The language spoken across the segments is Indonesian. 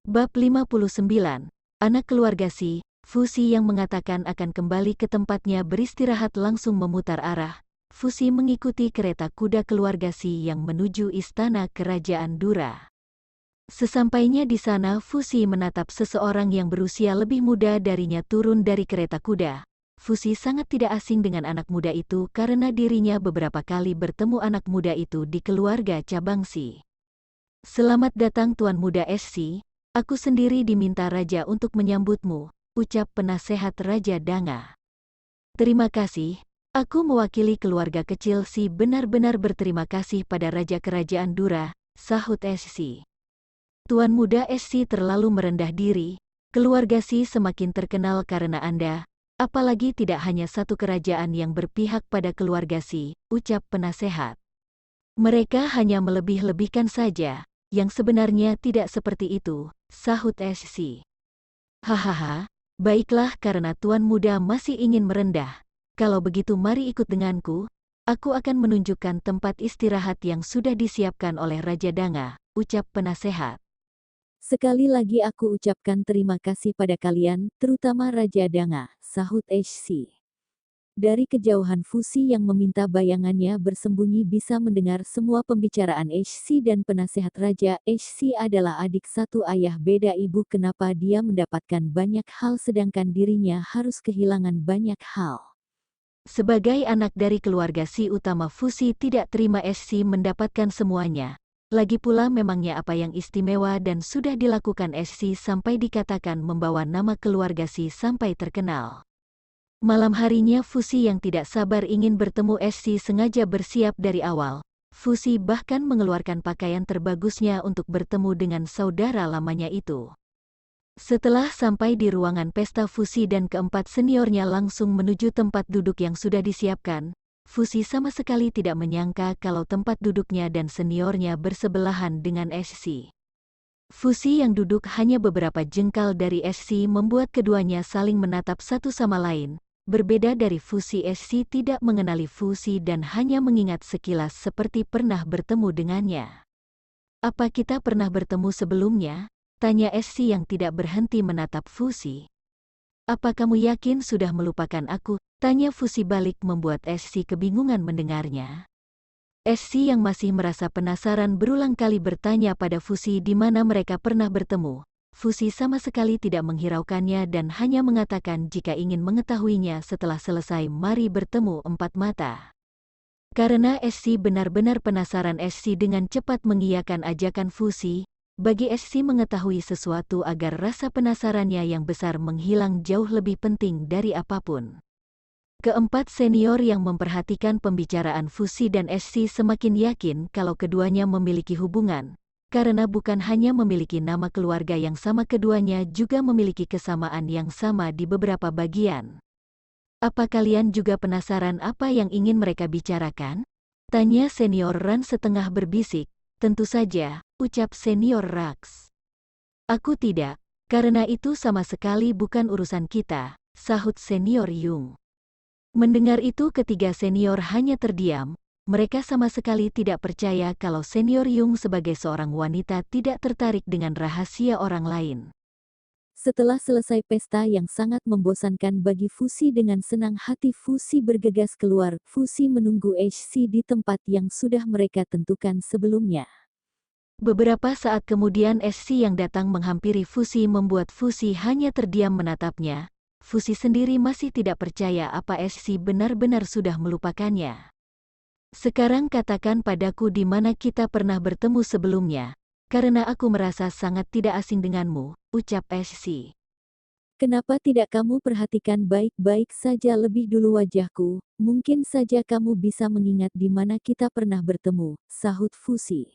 Bab 59. Anak keluarga Si, Fusi yang mengatakan akan kembali ke tempatnya beristirahat langsung memutar arah. Fusi mengikuti kereta kuda keluarga Si yang menuju istana kerajaan Dura. Sesampainya di sana, Fusi menatap seseorang yang berusia lebih muda darinya turun dari kereta kuda. Fusi sangat tidak asing dengan anak muda itu karena dirinya beberapa kali bertemu anak muda itu di keluarga cabang Si. "Selamat datang Tuan Muda SC. Aku sendiri diminta Raja untuk menyambutmu," ucap penasehat Raja Danga. "Terima kasih, aku mewakili keluarga kecil Si benar-benar berterima kasih pada Raja Kerajaan Dura," sahut SC. "Tuan Muda SC terlalu merendah diri, keluarga Si semakin terkenal karena Anda, apalagi tidak hanya satu kerajaan yang berpihak pada keluarga Si," ucap penasehat. "Mereka hanya melebih-lebihkan saja, yang sebenarnya tidak seperti itu," sahut SC. "Hahaha, baiklah karena Tuan Muda masih ingin merendah. Kalau begitu mari ikut denganku, aku akan menunjukkan tempat istirahat yang sudah disiapkan oleh Raja Danga," ucap penasehat. "Sekali lagi aku ucapkan terima kasih pada kalian, terutama Raja Danga," sahut HC. Dari kejauhan Fusi yang meminta bayangannya bersembunyi bisa mendengar semua pembicaraan HC dan penasehat raja. HC adalah adik satu ayah beda ibu. Kenapa dia mendapatkan banyak hal sedangkan dirinya harus kehilangan banyak hal? Sebagai anak dari keluarga Si utama, Fusi tidak terima SC mendapatkan semuanya. Lagi pula memangnya apa yang istimewa dan sudah dilakukan SC sampai dikatakan membawa nama keluarga Si sampai terkenal. Malam harinya Fusi yang tidak sabar ingin bertemu SC sengaja bersiap dari awal. Fusi bahkan mengeluarkan pakaian terbagusnya untuk bertemu dengan saudara lamanya itu. Setelah sampai di ruangan pesta, Fusi dan keempat seniornya langsung menuju tempat duduk yang sudah disiapkan. Fusi sama sekali tidak menyangka kalau tempat duduknya dan seniornya bersebelahan dengan SC. Fusi yang duduk hanya beberapa jengkal dari SC membuat keduanya saling menatap satu sama lain. Berbeda dari Fusi, SC tidak mengenali Fusi dan hanya mengingat sekilas seperti pernah bertemu dengannya. "Apa kita pernah bertemu sebelumnya?" tanya SC yang tidak berhenti menatap Fusi. "Apa kamu yakin sudah melupakan aku?" tanya Fusi balik membuat SC kebingungan mendengarnya. SC yang masih merasa penasaran berulang kali bertanya pada Fusi di mana mereka pernah bertemu. Fusi sama sekali tidak menghiraukannya dan hanya mengatakan jika ingin mengetahuinya setelah selesai mari bertemu empat mata. Karena SC benar-benar penasaran, SC dengan cepat mengiyakan ajakan Fusi. Bagi SC mengetahui sesuatu agar rasa penasarannya yang besar menghilang jauh lebih penting dari apapun. Keempat senior yang memperhatikan pembicaraan Fusi dan SC semakin yakin kalau keduanya memiliki hubungan. Karena bukan hanya memiliki nama keluarga yang sama, keduanya juga memiliki kesamaan yang sama di beberapa bagian. "Apa kalian juga penasaran apa yang ingin mereka bicarakan?" tanya senior Ran setengah berbisik. "Tentu saja," ucap senior Rax. "Aku tidak, karena itu sama sekali bukan urusan kita," sahut senior Yung. Mendengar itu ketiga senior hanya terdiam. Mereka sama sekali tidak percaya kalau senior Yung sebagai seorang wanita tidak tertarik dengan rahasia orang lain. Setelah selesai pesta yang sangat membosankan bagi Fusi, dengan senang hati Fusi bergegas keluar. Fusi menunggu HC di tempat yang sudah mereka tentukan sebelumnya. Beberapa saat kemudian SC yang datang menghampiri Fusi membuat Fusi hanya terdiam menatapnya. Fusi sendiri masih tidak percaya apa SC benar-benar sudah melupakannya. "Sekarang katakan padaku di mana kita pernah bertemu sebelumnya, karena aku merasa sangat tidak asing denganmu," ucap SC. "Kenapa tidak kamu perhatikan baik-baik saja lebih dulu wajahku, mungkin saja kamu bisa mengingat di mana kita pernah bertemu," sahut Fusi.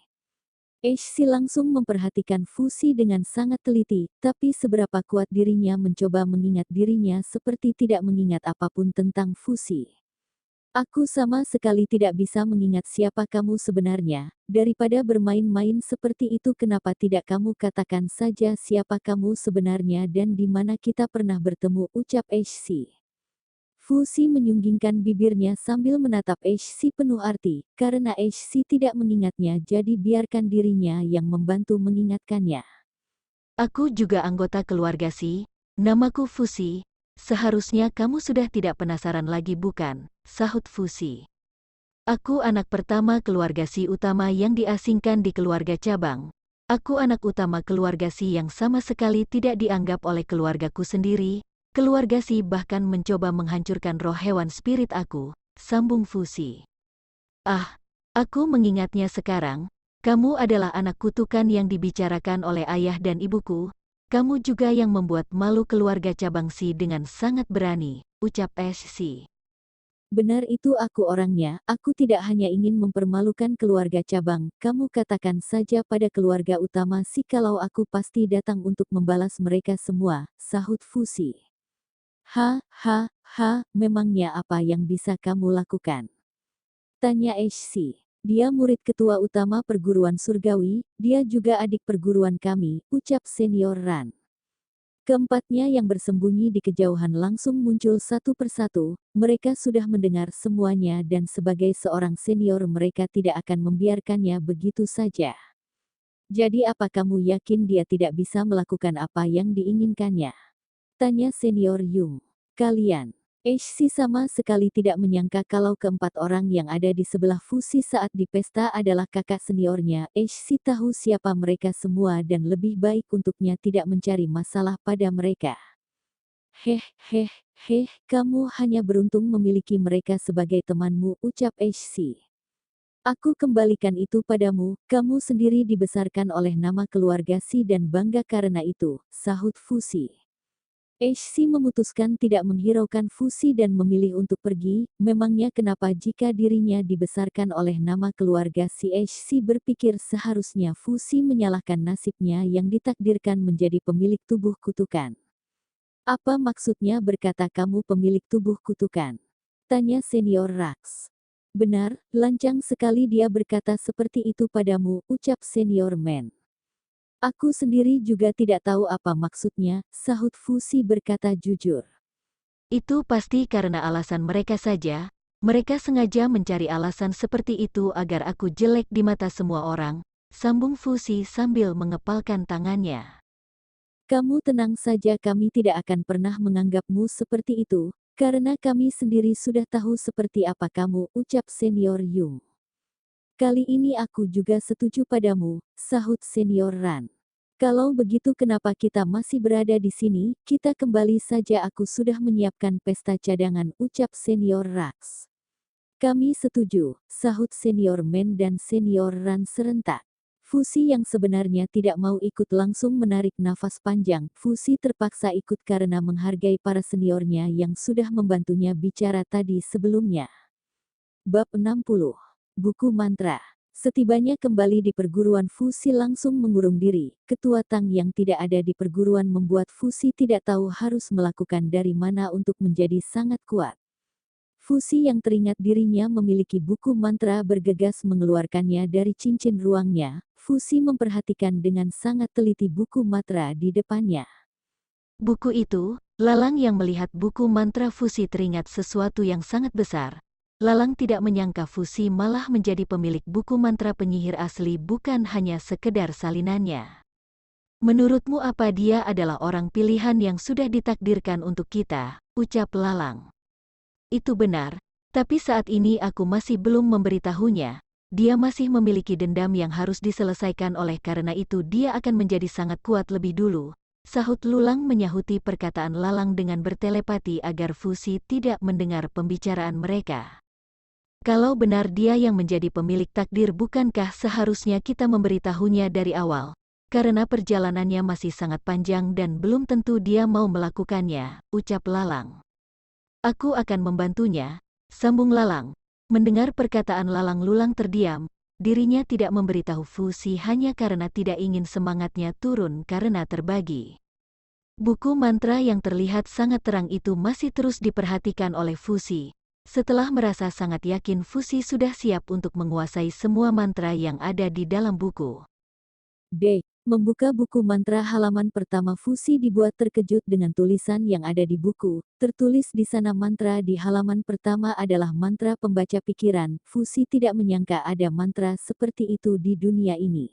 HC langsung memperhatikan Fusi dengan sangat teliti, tapi seberapa kuat dirinya mencoba mengingat, dirinya seperti tidak mengingat apapun tentang Fusi. "Aku sama sekali tidak bisa mengingat siapa kamu sebenarnya. Daripada bermain-main seperti itu, kenapa tidak kamu katakan saja siapa kamu sebenarnya dan di mana kita pernah bertemu," ucap HC. Fusi menyunggingkan bibirnya sambil menatap HC penuh arti, karena HC tidak mengingatnya jadi biarkan dirinya yang membantu mengingatkannya. Aku juga anggota keluarga Si, namaku Fusi, seharusnya kamu sudah tidak penasaran lagi bukan, sahut Fusi. Aku anak pertama keluarga Si utama yang diasingkan di keluarga cabang. Aku anak utama keluarga Si yang sama sekali tidak dianggap oleh keluargaku sendiri. Keluarga Si bahkan mencoba menghancurkan roh hewan spirit aku, sambung Fusi. Ah, aku mengingatnya sekarang. Kamu adalah anak kutukan yang dibicarakan oleh ayah dan ibuku. Kamu juga yang membuat malu keluarga cabang Si dengan sangat berani, ucap Si. Benar itu aku orangnya, aku tidak hanya ingin mempermalukan keluarga cabang, kamu katakan saja pada keluarga utama Si kalau aku pasti datang untuk membalas mereka semua, sahut Fusi. Memangnya apa yang bisa kamu lakukan? Tanya HC. Dia murid ketua utama perguruan surgawi, dia juga adik perguruan kami, ucap senior Ran. Keempatnya yang bersembunyi di kejauhan langsung muncul satu persatu, mereka sudah mendengar semuanya dan sebagai seorang senior mereka tidak akan membiarkannya begitu saja. Jadi apa kamu yakin dia tidak bisa melakukan apa yang diinginkannya? Tanya senior Yung. Kalian. HC sama sekali tidak menyangka kalau keempat orang yang ada di sebelah Fusi saat di pesta adalah kakak seniornya. HC tahu siapa mereka semua dan lebih baik untuknya tidak mencari masalah pada mereka. Kamu hanya beruntung memiliki mereka sebagai temanmu, ucap HC. Aku kembalikan itu padamu, kamu sendiri dibesarkan oleh nama keluarga Si dan bangga karena itu, sahut Fusi. HC memutuskan tidak menghiraukan Fusi dan memilih untuk pergi, memangnya kenapa jika dirinya dibesarkan oleh nama keluarga Si HC berpikir seharusnya Fusi menyalahkan nasibnya yang ditakdirkan menjadi pemilik tubuh kutukan. Apa maksudnya berkata kamu pemilik tubuh kutukan? Tanya senior Rax. Benar, lancang sekali dia berkata seperti itu padamu, ucap senior Man. Aku sendiri juga tidak tahu apa maksudnya, sahut Fusi berkata jujur. Itu pasti karena alasan mereka saja, mereka sengaja mencari alasan seperti itu agar aku jelek di mata semua orang, sambung Fusi sambil mengepalkan tangannya. Kamu tenang saja, kami tidak akan pernah menganggapmu seperti itu, karena kami sendiri sudah tahu seperti apa kamu, ucap senior Yung. Kali ini aku juga setuju padamu, sahut senior Ran. Kalau begitu kenapa kita masih berada di sini, kita kembali saja, aku sudah menyiapkan pesta cadangan, ucap senior Rax. Kami setuju, sahut senior Men dan senior Ran serentak. Fusi yang sebenarnya tidak mau ikut langsung menarik nafas panjang, Fusi terpaksa ikut karena menghargai para seniornya yang sudah membantunya bicara tadi sebelumnya. Bab 60. Buku Mantra. Setibanya kembali di perguruan Fusi langsung mengurung diri. Ketua Tang yang tidak ada di perguruan membuat Fusi tidak tahu harus melakukan dari mana untuk menjadi sangat kuat. Fusi yang teringat dirinya memiliki buku mantra bergegas mengeluarkannya dari cincin ruangnya. Fusi memperhatikan dengan sangat teliti buku mantra di depannya. Buku itu, Lalang yang melihat buku mantra Fusi teringat sesuatu yang sangat besar. Lalang tidak menyangka Fusi malah menjadi pemilik buku mantra penyihir asli bukan hanya sekedar salinannya. Menurutmu apa dia adalah orang pilihan yang sudah ditakdirkan untuk kita, ucap Lalang. Itu benar, tapi saat ini aku masih belum memberitahunya. Dia masih memiliki dendam yang harus diselesaikan oleh karena itu dia akan menjadi sangat kuat lebih dulu. Sahut Lulang menyahuti perkataan Lalang dengan bertelepati agar Fusi tidak mendengar pembicaraan mereka. Kalau benar dia yang menjadi pemilik takdir, bukankah seharusnya kita memberitahunya dari awal? Karena perjalanannya masih sangat panjang dan belum tentu dia mau melakukannya, ucap Lalang. Aku akan membantunya, sambung Lalang. Mendengar perkataan Lalang, Lulang terdiam. Dirinya tidak memberitahu Fusi hanya karena tidak ingin semangatnya turun karena terbagi. Buku mantra yang terlihat sangat terang itu masih terus diperhatikan oleh Fusi. Setelah merasa sangat yakin Fusi sudah siap untuk menguasai semua mantra yang ada di dalam buku. Membuka buku mantra halaman pertama Fusi dibuat terkejut dengan tulisan yang ada di buku. Tertulis di sana mantra di halaman pertama adalah mantra pembaca pikiran. Fusi tidak menyangka ada mantra seperti itu di dunia ini.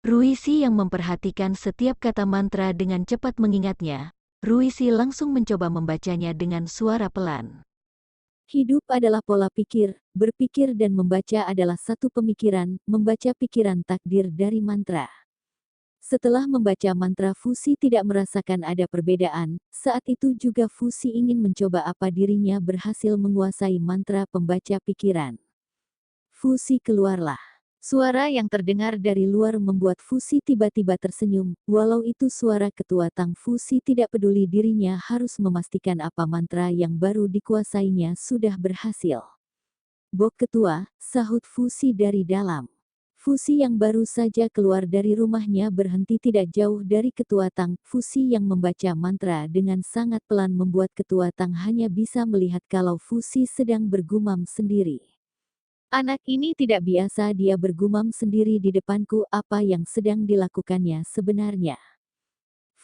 Ruisi yang memperhatikan setiap kata mantra dengan cepat mengingatnya. Ruisi langsung mencoba membacanya dengan suara pelan. Hidup adalah pola pikir, berpikir dan membaca adalah satu pemikiran, membaca pikiran takdir dari mantra. Setelah membaca mantra Fusi tidak merasakan ada perbedaan, saat itu juga Fusi ingin mencoba apa dirinya berhasil menguasai mantra pembaca pikiran. Fusi keluarlah. Suara yang terdengar dari luar membuat Fusi tiba-tiba tersenyum, walau itu suara ketua Tang. Fusi tidak peduli dirinya harus memastikan apa mantra yang baru dikuasainya sudah berhasil. Bok ketua, sahut Fusi dari dalam. Fusi yang baru saja keluar dari rumahnya berhenti tidak jauh dari ketua Tang. Fusi yang membaca mantra dengan sangat pelan membuat ketua Tang hanya bisa melihat kalau Fusi sedang bergumam sendiri. Anak ini tidak biasa, dia bergumam sendiri di depanku, apa yang sedang dilakukannya sebenarnya.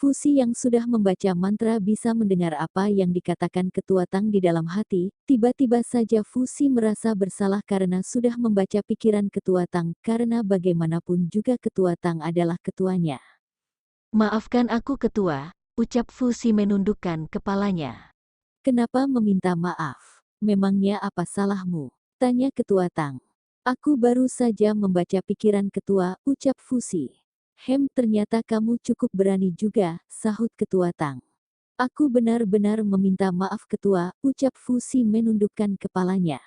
Fusi yang sudah membaca mantra bisa mendengar apa yang dikatakan ketua Tang di dalam hati. Tiba-tiba saja Fusi merasa bersalah karena sudah membaca pikiran ketua Tang, karena bagaimanapun juga ketua Tang adalah ketuanya. Maafkan aku ketua, ucap Fusi menundukkan kepalanya. Kenapa meminta maaf? Memangnya apa salahmu? Tanya ketua Tang. Aku baru saja membaca pikiran ketua, ucap Fusi. Ternyata kamu cukup berani juga, sahut ketua Tang. Aku benar-benar meminta maaf ketua, ucap Fusi menundukkan kepalanya.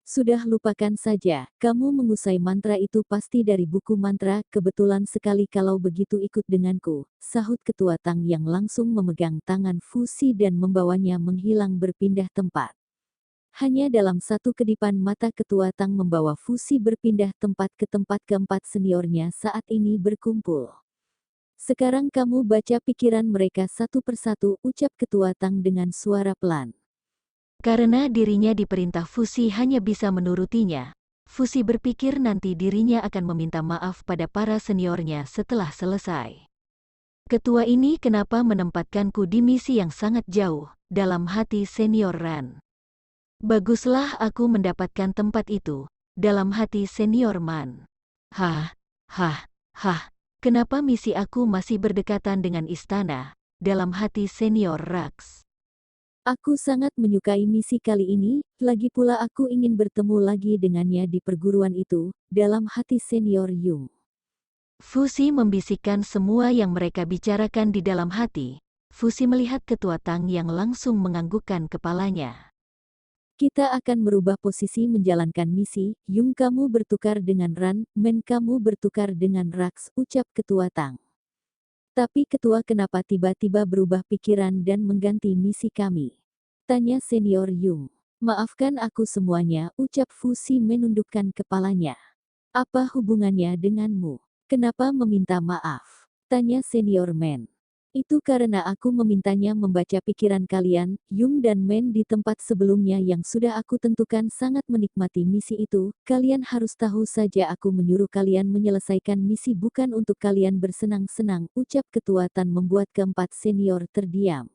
Sudah lupakan saja, kamu mengusai mantra itu pasti dari buku mantra, kebetulan sekali kalau begitu ikut denganku, sahut ketua Tang yang langsung memegang tangan Fusi dan membawanya menghilang berpindah tempat. Hanya dalam satu kedipan mata ketua Tang membawa Fusi berpindah tempat ke tempat keempat seniornya saat ini berkumpul. Sekarang kamu baca pikiran mereka satu persatu, ucap ketua Tang dengan suara pelan. Karena dirinya diperintah Fusi hanya bisa menurutinya. Fusi berpikir nanti dirinya akan meminta maaf pada para seniornya setelah selesai. Ketua ini kenapa menempatkanku di misi yang sangat jauh, dalam hati senior Ran. Baguslah aku mendapatkan tempat itu, dalam hati senior Man. Hah, kenapa misi aku masih berdekatan dengan istana, dalam hati senior Rax. Aku sangat menyukai misi kali ini, lagi pula aku ingin bertemu lagi dengannya di perguruan itu, dalam hati senior Yung. Fusi membisikkan semua yang mereka bicarakan di dalam hati. Fusi melihat ketua Tang yang langsung menganggukkan kepalanya. Kita akan merubah posisi menjalankan misi, Yung kamu bertukar dengan Ran, Men kamu bertukar dengan Rax, ucap ketua Tang. Tapi ketua kenapa tiba-tiba berubah pikiran dan mengganti misi kami? Tanya senior Yung. Maafkan aku semuanya, ucap Fusi menundukkan kepalanya. Apa hubungannya denganmu? Kenapa meminta maaf? Tanya senior Men. Itu karena aku memintanya membaca pikiran kalian, Yung dan Men di tempat sebelumnya yang sudah aku tentukan sangat menikmati misi itu. Kalian harus tahu saja aku menyuruh kalian menyelesaikan misi bukan untuk kalian bersenang-senang, ucap ketua Tan membuat keempat senior terdiam.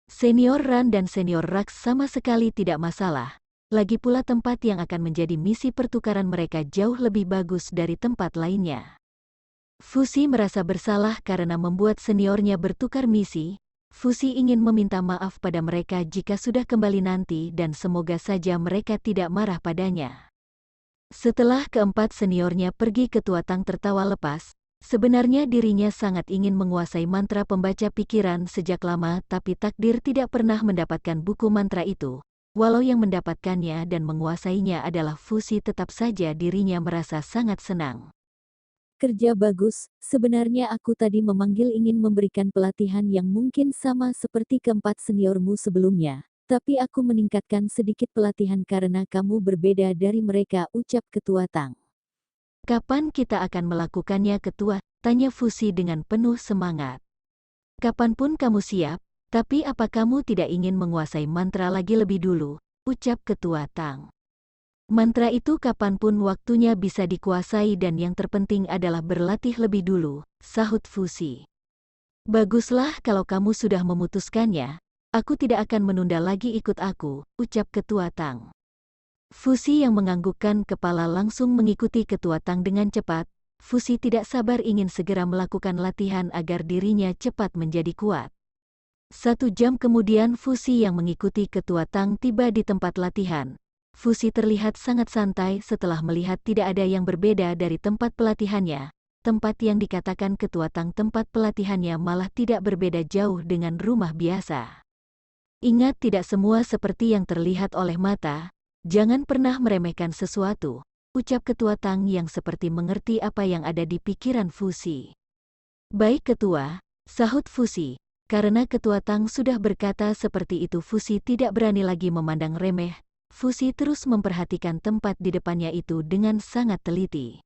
Senior Ran dan senior Rax sama sekali tidak masalah. Lagi pula tempat yang akan menjadi misi pertukaran mereka jauh lebih bagus dari tempat lainnya. Fusi merasa bersalah karena membuat seniornya bertukar misi. Fusi ingin meminta maaf pada mereka jika sudah kembali nanti dan semoga saja mereka tidak marah padanya. Setelah keempat seniornya pergi, ketua Tang tertawa lepas. Sebenarnya dirinya sangat ingin menguasai mantra pembaca pikiran sejak lama, tapi takdir tidak pernah mendapatkan buku mantra itu. Walau yang mendapatkannya dan menguasainya adalah Fusi, tetap saja dirinya merasa sangat senang. Kerja bagus, sebenarnya aku tadi memanggil ingin memberikan pelatihan yang mungkin sama seperti keempat seniormu sebelumnya, tapi aku meningkatkan sedikit pelatihan karena kamu berbeda dari mereka, ucap ketua Tang. Kapan kita akan melakukannya ketua? Tanya Fusi dengan penuh semangat. Kapanpun kamu siap, tapi apa kamu tidak ingin menguasai mantra lagi lebih dulu? Ucap ketua Tang. Mantra itu kapanpun waktunya bisa dikuasai dan yang terpenting adalah berlatih lebih dulu, sahut Fuzi. Baguslah kalau kamu sudah memutuskannya, aku tidak akan menunda lagi ikut aku, ucap Ketua Tang. Fuzi yang menganggukkan kepala langsung mengikuti Ketua Tang dengan cepat. Fuzi tidak sabar ingin segera melakukan latihan agar dirinya cepat menjadi kuat. 1 jam kemudian Fuzi yang mengikuti Ketua Tang tiba di tempat latihan. Fuzi terlihat sangat santai setelah melihat tidak ada yang berbeda dari tempat pelatihannya. Tempat yang dikatakan Ketua Tang tempat pelatihannya malah tidak berbeda jauh dengan rumah biasa. Ingat, tidak semua seperti yang terlihat oleh mata. Jangan pernah meremehkan sesuatu, ucap Ketua Tang yang seperti mengerti apa yang ada di pikiran Fuzi. Baik Ketua, sahut Fuzi. Karena Ketua Tang sudah berkata seperti itu, Fuzi tidak berani lagi memandang remeh. Fuzi terus memperhatikan tempat di depannya itu dengan sangat teliti.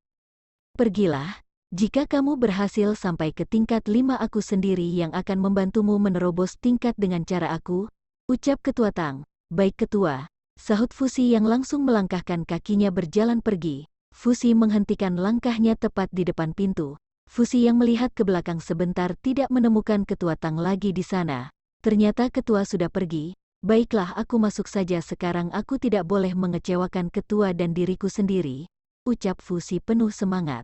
Pergilah, jika kamu berhasil sampai ke tingkat 5 aku sendiri yang akan membantumu menerobos tingkat dengan cara aku, ucap Ketua Tang. Baik Ketua, sahut Fuzi yang langsung melangkahkan kakinya berjalan pergi. Fuzi menghentikan langkahnya tepat di depan pintu. Fuzi yang melihat ke belakang sebentar tidak menemukan Ketua Tang lagi di sana. Ternyata Ketua sudah pergi. Baiklah, aku masuk saja sekarang, aku tidak boleh mengecewakan Ketua dan diriku sendiri, ucap Fuzi penuh semangat.